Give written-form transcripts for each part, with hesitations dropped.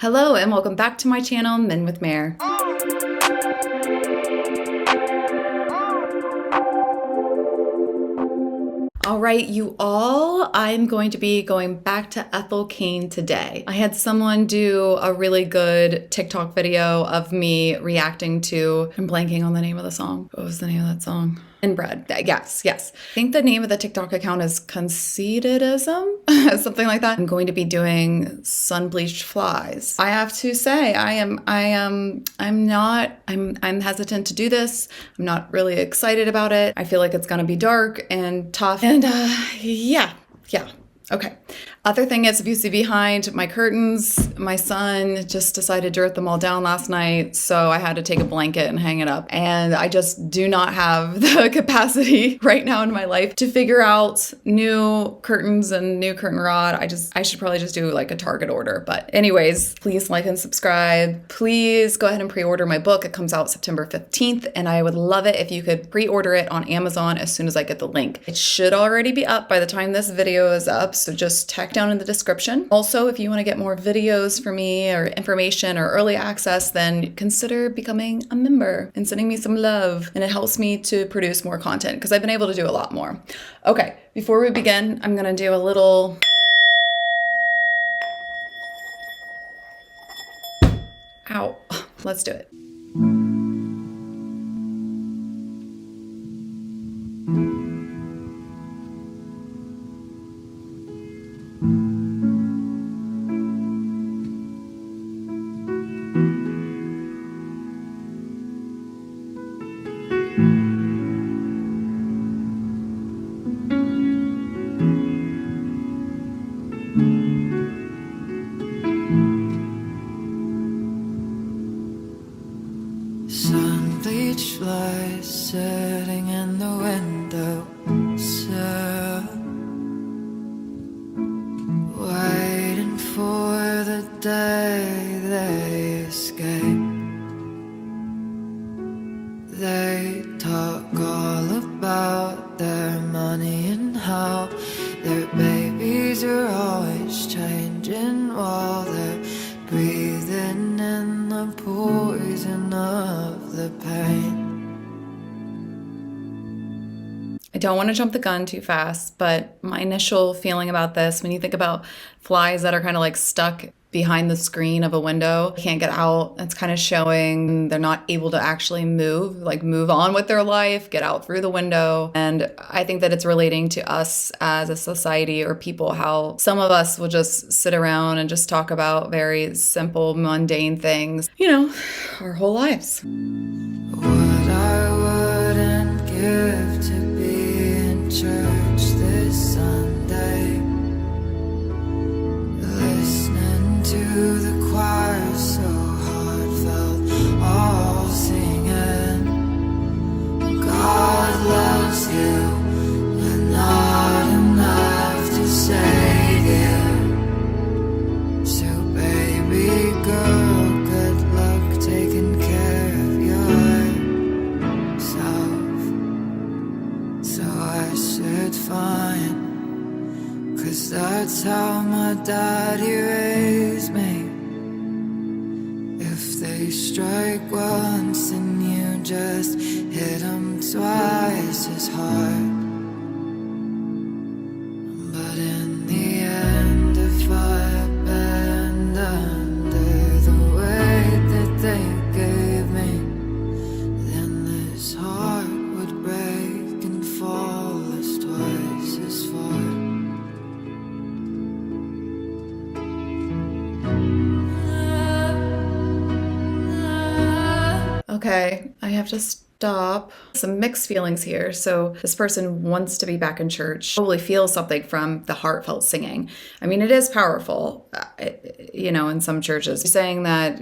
Hello and welcome back to my channel, Men with Mare. All right, you all, I'm going to be going back to Ethel Cain today. I had someone do a really good TikTok video of me reacting to, I'm blanking on the name of the song. What was the name of that song? Inbred. Yes. I think the name of the TikTok account is Conceitedism, something like that. I'm going to be doing sun bleached flies. I have to say, I'm hesitant to do this. I'm not really excited about it. I feel like it's gonna be dark and tough. And yeah. Okay. Other thing is, if you see behind my curtains, my son just decided to earth them all down last night, so I had to take a blanket and hang it up. And I just do not have the capacity right now in my life to figure out new curtains and new curtain rod. I should probably just do like a Target order. But anyways, please like and subscribe. Please go ahead and pre-order my book. It comes out September 15th, and I would love it if you could pre-order it on Amazon as soon as I get the link. It should already be up by the time this video is up, so just check down in the description. Also, if you want to get more videos from me or information or early access, then consider becoming a member and sending me some love. And it helps me to produce more content because I've been able to do a lot more. Okay, before we begin, I'm going to do a little... Ow. Let's do it. Sun bleached flies sitting in the window sill, waiting for the day they escape. They talk all about their money and how their babies are always changing while they're breathing in the poison of the pain. I don't want to jump the gun too fast, but my initial feeling about this, when you think about flies that are kind of like stuck behind the screen of a window, can't get out, it's kind of showing they're not able to actually move on with their life, get out through the window. And I think that it's relating to us as a society or people, how some of us will just sit around and just talk about very simple, mundane things, our whole lives. What I wouldn't give to be in church this Sunday, listening to the choir so heartfelt, all singing, God loves you, but not enough to save you. So baby girl, good luck taking care of yourself. So I said fine, 'cause that's how my daddy raised me. If they strike once and you just hit them twice as hard. But in the end, if I bend under the weight that they gave me, then this heart would break and fall as twice as far. Okay, I have to stop. Some mixed feelings here. So this person wants to be back in church, probably feels something from the heartfelt singing. I mean, it is powerful, in some churches. Saying that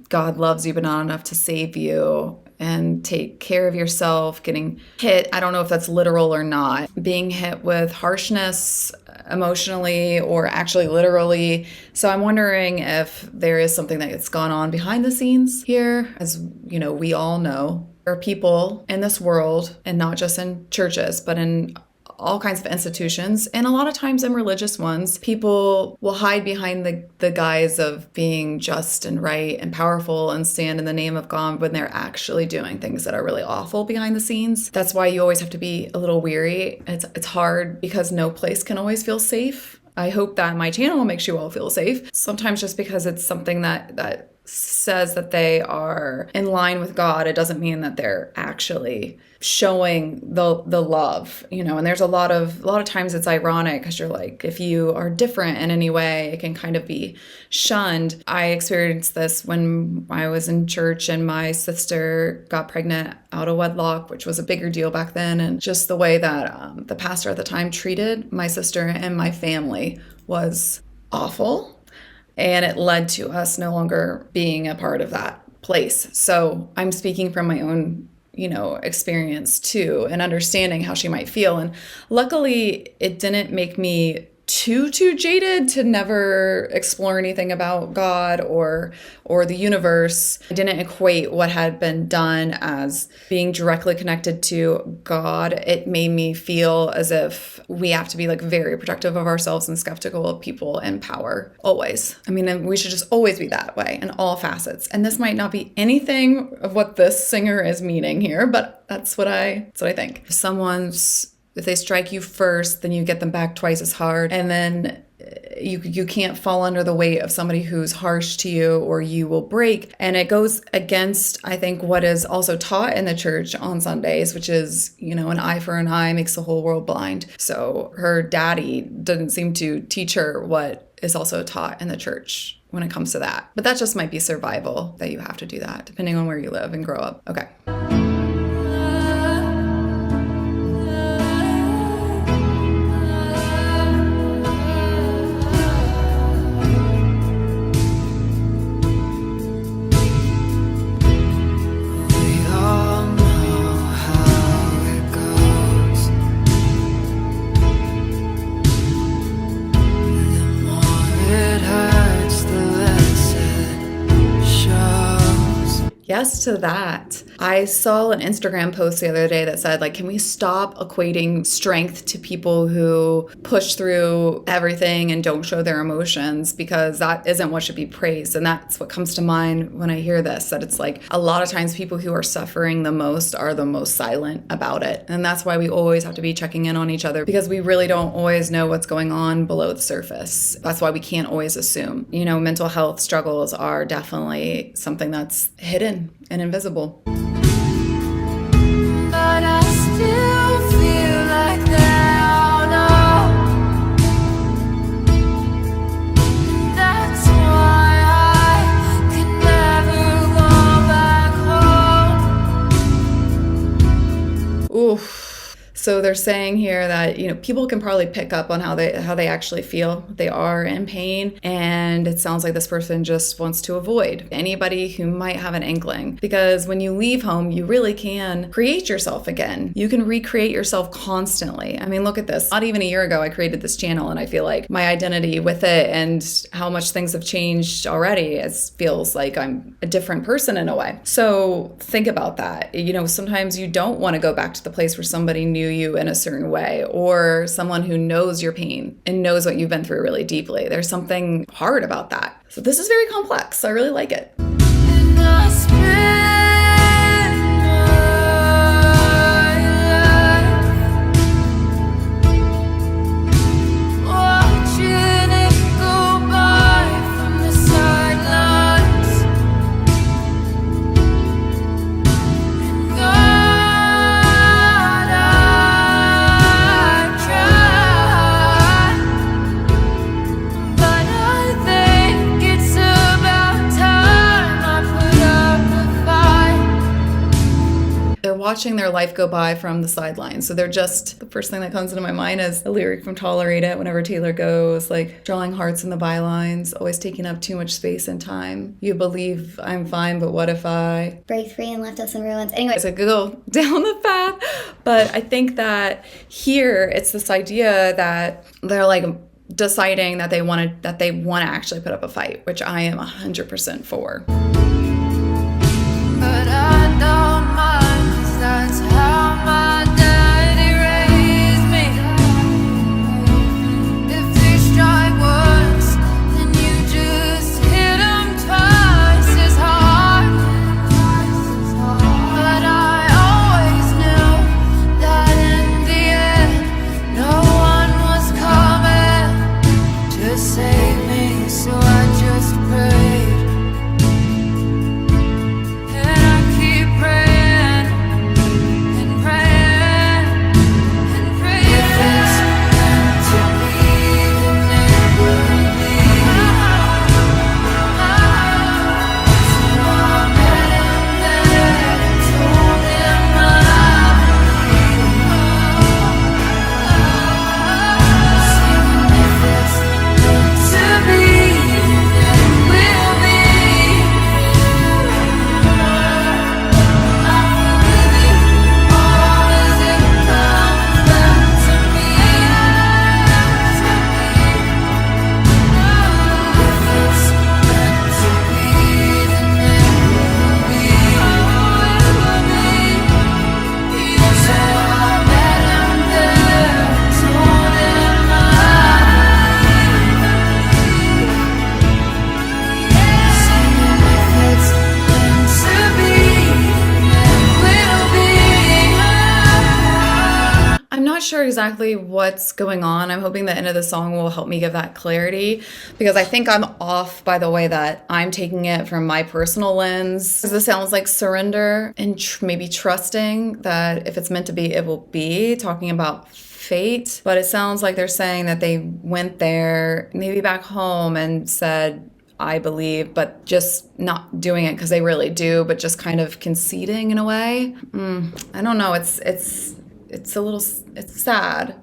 God loves you, but not enough to save you, and take care of yourself, getting hit. I don't know if that's literal or not. Being hit with harshness emotionally or actually literally. So I'm wondering if there is something that's gone on behind the scenes here. As we all know, there are people in this world, and not just in churches, but in all kinds of institutions, and a lot of times in religious ones, people will hide behind the guise of being just and right and powerful and stand in the name of God when they're actually doing things that are really awful behind the scenes. That's why you always have to be a little weary. It's hard because no place can always feel safe. I hope that my channel makes you all feel safe. Sometimes just because it's something that says that they are in line with God, it doesn't mean that they're actually showing the love, and there's a lot of times it's ironic because you're like, if you are different in any way, it can kind of be shunned. I experienced this when I was in church and my sister got pregnant out of wedlock, which was a bigger deal back then, and just the way that the pastor at the time treated my sister and my family was awful. And it led to us no longer being a part of that place. So I'm speaking from my own, experience too, and understanding how she might feel. And luckily, it didn't make me too jaded to never explore anything about God or the universe. I didn't equate what had been done as being directly connected to God. It made me feel as if we have to be like very protective of ourselves and skeptical of people in power always. I mean, we should just always be that way in all facets. And this might not be anything of what this singer is meaning here, but that's what I think. If they strike you first, then you get them back twice as hard. And then you can't fall under the weight of somebody who's harsh to you, or you will break. And it goes against, I think, what is also taught in the church on Sundays, which is, an eye for an eye makes the whole world blind. So her daddy didn't seem to teach her what is also taught in the church when it comes to that. But that just might be survival, that you have to do that, depending on where you live and grow up. Okay. Yes to that. I saw an Instagram post the other day that said, can we stop equating strength to people who push through everything and don't show their emotions, because that isn't what should be praised. And that's what comes to mind when I hear this, that it's like a lot of times people who are suffering the most are the most silent about it. And that's why we always have to be checking in on each other, because we really don't always know what's going on below the surface. That's why we can't always assume. Mental health struggles are definitely something that's hidden and invisible. But I still feel like they all know. That's why I can never go back home. Oof. So they're saying here that, people can probably pick up on how they actually feel. They are in pain, and it sounds like this person just wants to avoid anybody who might have an inkling, because when you leave home, you really can create yourself again. You can recreate yourself constantly. I mean, look at this. Not even a year ago, I created this channel, and I feel like my identity with it and how much things have changed already, it feels like I'm a different person in a way. So think about that. Sometimes you don't want to go back to the place where somebody knew you in a certain way, or someone who knows your pain and knows what you've been through really deeply. There's something hard about that. So this is very complex. I really like it. And I spend my life watching it go by from the sidelines. And God, I tried, but I think it's about time I put up a fight. They're watching their life go by from the sidelines. So they're just, the first thing that comes into my mind is a lyric from Tolerate It whenever Taylor goes, drawing hearts in the bylines, always taking up too much space and time. You believe I'm fine, but what if I break free and left us in ruins? Anyway, so go down the path. But I think that here it's this idea that they're deciding that they want to actually put up a fight, which I am 100% for. But I don't mind, 'cause that's how my daddy raised me. sure exactly what's going on. I'm hoping the end of the song will help me give that clarity, because I think I'm off by the way that I'm taking it from my personal lens. This sounds like surrender and maybe trusting that if it's meant to be, it will be, talking about fate. But it sounds like they're saying that they went there, maybe back home, and said, I believe, but just not doing it because they really do, but just kind of conceding in a way. I don't know. It's a little, it's sad.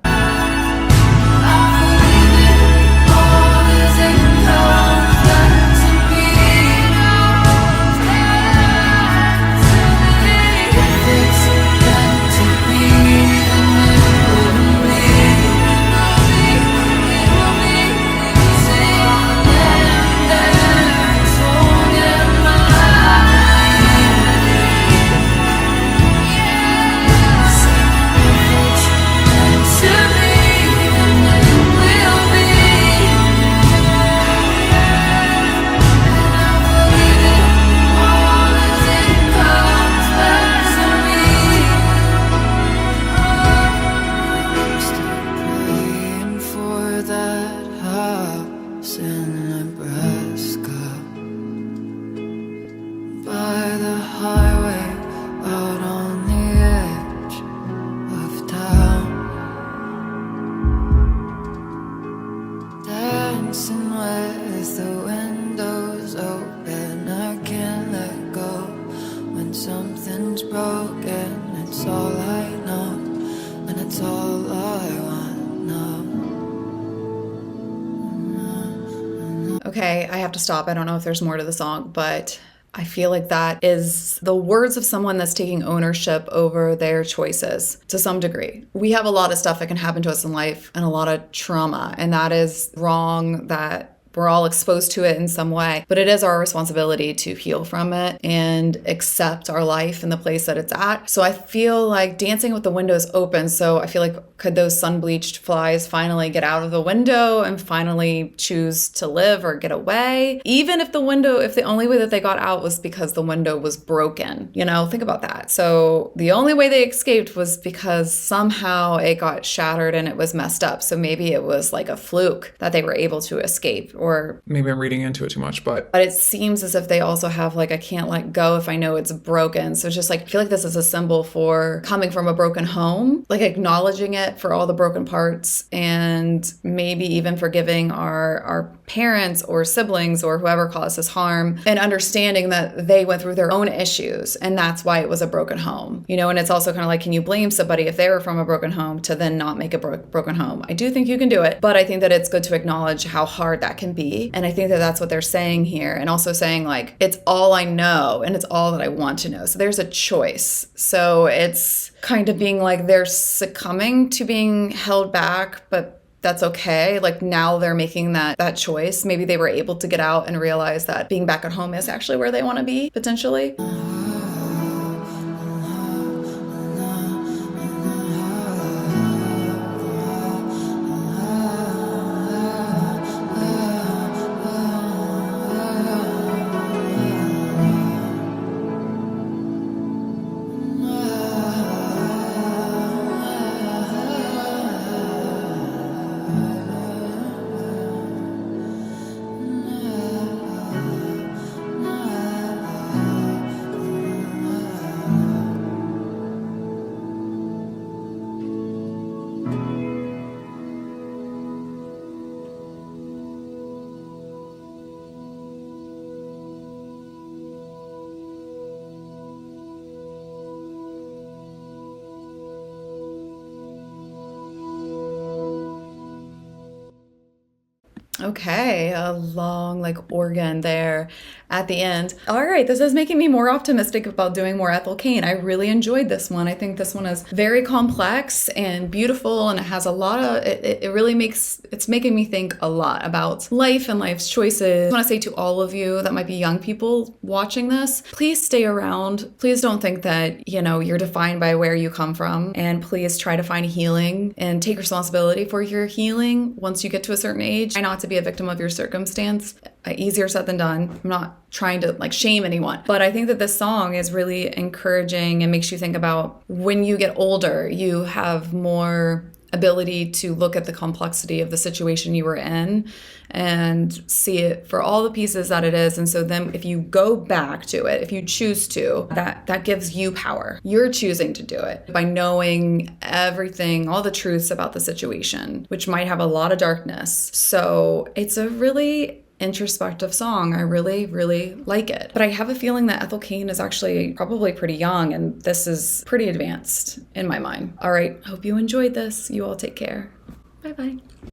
Okay, I have to stop. I don't know if there's more to the song, but I feel like that is the words of someone that's taking ownership over their choices to some degree. We have a lot of stuff that can happen to us in life and a lot of trauma, and that is wrong, that we're all exposed to it in some way, but it is our responsibility to heal from it and accept our life in the place that it's at. So I feel like dancing with the windows open. So I feel like, could those sun-bleached flies finally get out of the window and finally choose to live or get away? Even if the only way that they got out was because the window was broken, think about that. So the only way they escaped was because somehow it got shattered and it was messed up. So maybe it was like a fluke that they were able to escape. Or maybe I'm reading into it too much, but it seems as if they also have like, I can't let go if I know it's broken. So it's just like, I feel like this is a symbol for coming from a broken home, like acknowledging it for all the broken parts, and maybe even forgiving our parents or siblings or whoever caused us harm, and understanding that they went through their own issues and that's why it was a broken home. And it's also kind of like, can you blame somebody if they were from a broken home to then not make a broken home? I do think you can do it, but I think that it's good to acknowledge how hard that can be. And I think that that's what they're saying here, and also saying like, it's all I know and it's all that I want to know. So there's a choice. So it's kind of being like they're succumbing to being held back, but that's okay. Like now they're making that choice. Maybe they were able to get out and realize that being back at home is actually where they want to be, potentially. Okay, a long like organ there at the end. All right, this is making me more optimistic about doing more Ethel Cain. I really enjoyed this one. I think this one is very complex and beautiful, and it has a lot of, it really makes, it's making me think a lot about life and life's choices. I want to say to all of you that might be young people watching this, please stay around. Please don't think that, you're defined by where you come from, and please try to find healing and take responsibility for your healing once you get to a certain age. Try not to be a victim of your circumstance. Easier said than done. I'm not trying to like shame anyone, but I think that this song is really encouraging and makes you think about when you get older, you have more ability to look at the complexity of the situation you were in and see it for all the pieces that it is. And so then if you go back to it, if you choose to, that gives you power. You're choosing to do it by knowing everything, all the truths about the situation, which might have a lot of darkness. So it's a really introspective song. I really, really like it. But I have a feeling that Ethel Cain is actually probably pretty young, and this is pretty advanced in my mind. All right, hope you enjoyed this. You all take care. Bye-bye.